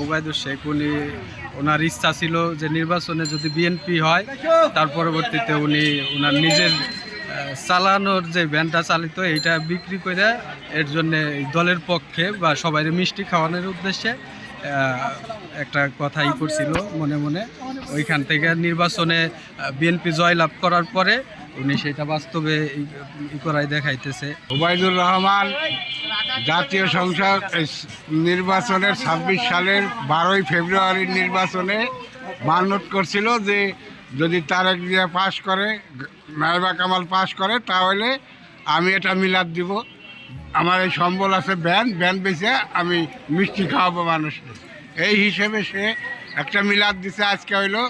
ওবায়দুর শেখ ওনার ইচ্ছা ছিল যে নির্বাচনে যদি বিএনপি হয় তার পরবর্তীতে ওনার নিজের চালানোর যে ভ্যানটা চালিত এইটা বিক্রি করে এর জন্য দলের পক্ষে বা সবাই মিষ্টি খাওয়ানোর উদ্দেশ্যে একটা কথাই করছিল মনে মনে। ওইখান থেকে নির্বাচনে বিএনপি জয়লাভ করার পরে উনি সেটা বাস্তবে করাই দেখাইতেছে। ওবায়দুর রহমান জাতীয় সংসদ নির্বাচনের ২৬ সালের ১২ই ফেব্রুয়ারির নির্বাচনে মানত করছিল যে যদি তারেক জিয়া পাশ করে, নাইবা কামাল পাশ করে, তাহলে আমি এটা মিলাদ দিব। আমার এই সম্বল আছে ভ্যান বেচে আমি মিষ্টি খাওয়াবো মানুষকে। এই হিসেবে সে একটা মিলাদ দিছে। আজকে হইলো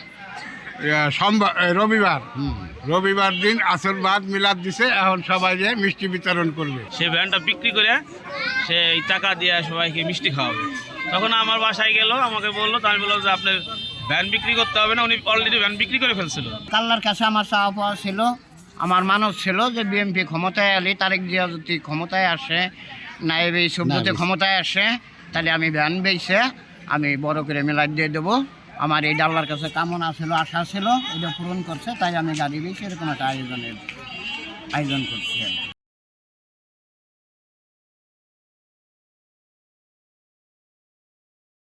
রবিবার দিন আসর বাদ মিলাদ দিছে। এখন সবাই যে মিষ্টি বিতরণ করবে। সে ভ্যানটা বিক্রি করে সে এই টাকা দিয়ে সবাইকে মিষ্টি খাওয়াবে। তখন আমার বাসায় গেল, আমাকে বললো, তো আমি বললাম যে আপনার ভ্যান বিক্রি করতে হবে না, উনি অলরেডি ভ্যান বিক্রি করে ফেলছিল। আল্লাহর কাছে আমার চাওয়া পাওয়া ছিল, আমার মানব ছিল যে বিএনপি ক্ষমতায় এলে, তারেক জিয়া যদি ক্ষমতায় আসে, নায়েব ইউসুফ যদি ক্ষমতায় আসে, তাহলে আমি ভ্যান বেচে আমি বড় করে মিলাদ দিয়ে দেবো। আমার এই আল্লাহর কাছে কামনা ছিল, আশা ছিল, এটা পূরণ করছে। তাই আমি গাড়ি বেচে এরকম একটা আয়োজন করছি।